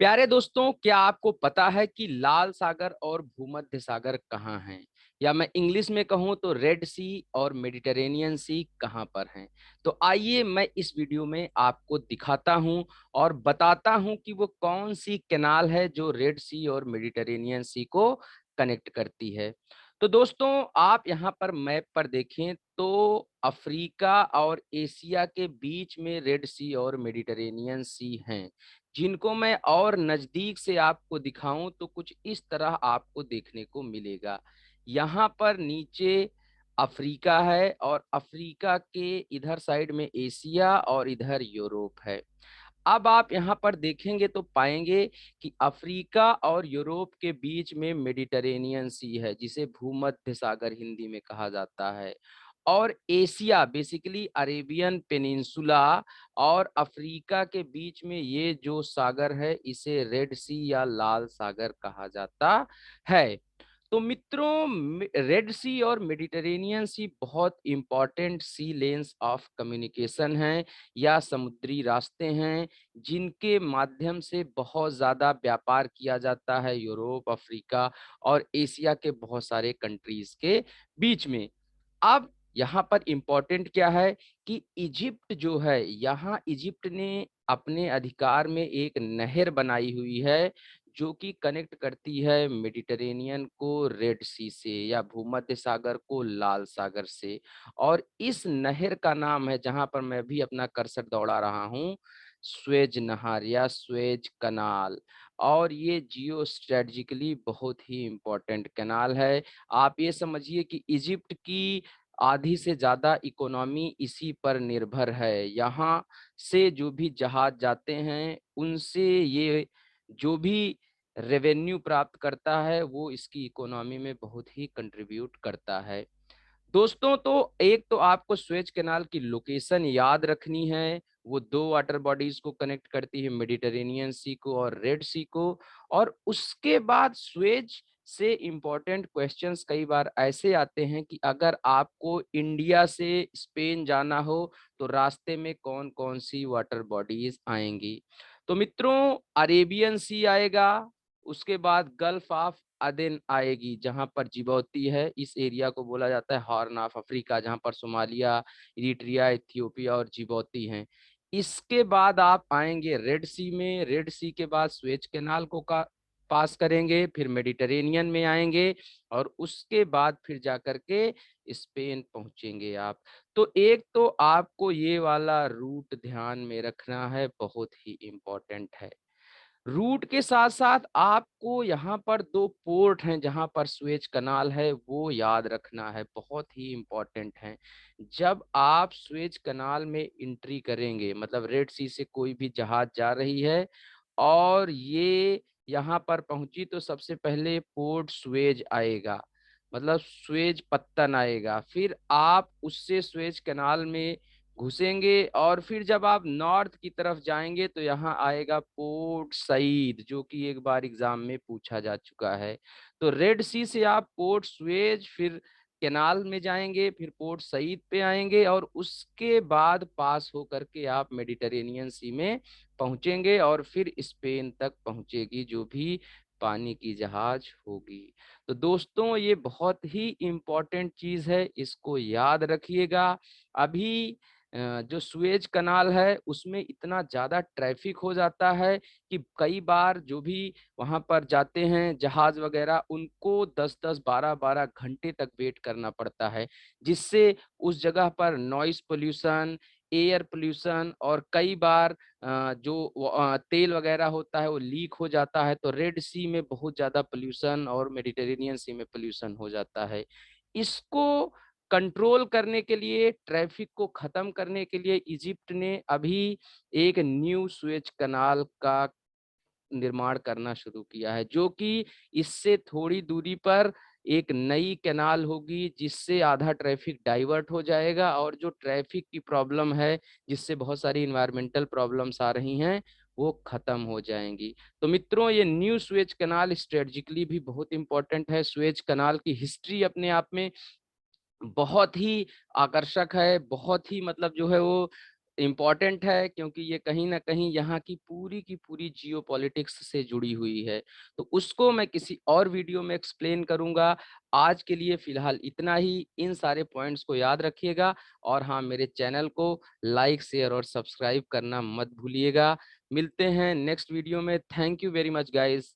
प्यारे दोस्तों, क्या आपको पता है कि लाल सागर और भूमध्य सागर कहाँ हैं? या मैं इंग्लिश में कहूँ तो रेड सी और मेडिटेरेनियन सी कहाँ पर हैं? तो आइए मैं इस वीडियो में आपको दिखाता हूँ और बताता हूँ कि वो कौन सी कैनाल है जो रेड सी और मेडिटेरेनियन सी को कनेक्ट करती है। तो दोस्तों, आप यहाँ पर मैप पर देखें तो अफ्रीका और एशिया के बीच में रेड सी और मेडिटेरेनियन सी हैं। जिनको मैं और नजदीक से आपको दिखाऊं तो कुछ इस तरह आपको देखने को मिलेगा। यहाँ पर नीचे अफ्रीका है और अफ्रीका के इधर साइड में एशिया और इधर यूरोप है। अब आप यहाँ पर देखेंगे तो पाएंगे कि अफ्रीका और यूरोप के बीच में मेडिटेरेनियन सी है, जिसे भूमध्य सागर हिंदी में कहा जाता है। और एशिया बेसिकली अरेबियन पेनिनसुला और अफ्रीका के बीच में ये जो सागर है इसे रेड सी या लाल सागर कहा जाता है। तो मित्रों, रेड सी और मेडिटेरेनियन सी बहुत important sea lanes of communication हैं या समुद्री रास्ते हैं, जिनके माध्यम से बहुत ज्यादा व्यापार किया जाता है यूरोप, अफ्रीका और एशिया के बहुत सारे कंट्रीज के बीच में। अब यहाँ पर इंपॉर्टेंट क्या है कि इजिप्ट जो है, यहाँ इजिप्ट ने अपने अधिकार में एक नहर बनाई हुई है जो कि कनेक्ट करती है मेडिटेरेनियन को रेड सी से या भूमध्य सागर को लाल सागर से। और इस नहर का नाम है, जहां पर मैं भी अपना कर्सर दौड़ा रहा हूँ, स्वेज नहर या स्वेज कनाल। और ये जियो स्ट्रेटजिकली बहुत ही इंपॉर्टेंट कैनाल है। आप ये समझिए कि इजिप्ट की आधी से ज्यादा इकोनॉमी इसी पर निर्भर है। यहाँ से जो भी जहाज जाते हैं उनसे ये जो भी रेवेन्यू प्राप्त करता है वो इसकी इकोनॉमी में बहुत ही कंट्रीब्यूट करता है। दोस्तों, तो एक तो आपको स्वेज कैनाल की लोकेशन याद रखनी है। वो दो वाटर बॉडीज को कनेक्ट करती है, मेडिटेरेनियन सी को और रेड सी को। और उसके बाद स्वेज से इंपॉर्टेंट क्वेश्चंस कई बार ऐसे आते हैं कि अगर आपको इंडिया से स्पेन जाना हो तो रास्ते में कौन कौन सी वाटर बॉडीज आएंगी। तो मित्रों, अरेबियन सी आएगा, उसके बाद गल्फ ऑफ अदेन आएगी जहां पर जिबौती है। इस एरिया को बोला जाता है हॉर्न ऑफ अफ्रीका, जहां पर सोमालिया, इरिट्रिया, इथियोपिया और जिबौती हैं। इसके बाद आप आएंगे रेड सी में। रेड सी के बाद स्वेज कैनाल को पास करेंगे, फिर मेडिटेरेनियन में आएंगे और उसके बाद फिर जाकर के स्पेन पहुंचेंगे आप। तो एक तो आपको ये वाला रूट ध्यान में रखना है, बहुत ही इंपॉर्टेंट है। रूट के साथ साथ आपको यहाँ पर दो पोर्ट हैं जहाँ पर स्वेज कनाल है, वो याद रखना है, बहुत ही इंपॉर्टेंट है। जब आप स्वेज कनाल में एंट्री करेंगे, मतलब रेड सी से कोई भी जहाज जा रही है और ये यहाँ पर पहुंची, तो सबसे पहले पोर्ट स्वेज आएगा, मतलब स्वेज पत्तन आएगा। फिर आप उससे स्वेज कनाल में घुसेंगे और फिर जब आप नॉर्थ की तरफ जाएंगे तो यहाँ आएगा पोर्ट सईद, जो कि एक बार एग्जाम में पूछा जा चुका है। तो रेड सी से आप पोर्ट स्वेज, फिर कैनाल में जाएंगे, फिर पोर्ट सईद पे आएंगे और उसके बाद पास होकर के आप मेडिटेरेनियन सी में पहुंचेंगे और फिर स्पेन तक पहुंचेगी जो भी पानी की जहाज होगी। तो दोस्तों, ये बहुत ही इम्पोर्टेंट चीज है, इसको याद रखिएगा। अभी जो सुएज कनाल है उसमें इतना ज्यादा ट्रैफिक हो जाता है कि कई बार जो भी वहां पर जाते हैं जहाज वगैरह, उनको 10-10 12-12 घंटे तक वेट करना पड़ता है, जिससे उस जगह पर नॉइस पोल्यूशन, एयर पोल्यूशन और कई बार तेल वगैरह होता है वो लीक हो जाता है। तो रेड सी में बहुत ज्यादा पोल्यूशन और मेडिटेरेनियन सी में पोल्यूशन हो जाता है। इसको कंट्रोल करने के लिए, ट्रैफिक को खत्म करने के लिए इजिप्ट ने अभी एक न्यू सुएज कनाल का निर्माण करना शुरू किया है, जो कि इससे थोड़ी दूरी पर एक नई कैनाल होगी, जिससे आधा ट्रैफिक डाइवर्ट हो जाएगा और जो ट्रैफिक की प्रॉब्लम है, जिससे बहुत सारी इन्वायरमेंटल प्रॉब्लम्स आ रही हैं, वो खत्म हो जाएंगी। तो मित्रों, ये न्यू सुएज कनाल स्ट्रेटजिकली भी बहुत इंपॉर्टेंट है। सुएज कनाल की हिस्ट्री अपने आप में बहुत ही आकर्षक है, बहुत ही मतलब जो है वो इम्पोर्टेंट है क्योंकि ये कहीं न कहीं यहाँ की पूरी जियोपॉलिटिक्स से जुड़ी हुई है। तो उसको मैं किसी और वीडियो में एक्सप्लेन करूँगा। आज के लिए फ़िलहाल इतना ही। इन सारे पॉइंट्स को याद रखिएगा और हाँ, मेरे चैनल को लाइक, शेयर और सब्सक्राइब करना मत भूलिएगा। मिलते हैं नेक्स्ट वीडियो में। Thank you very much guys.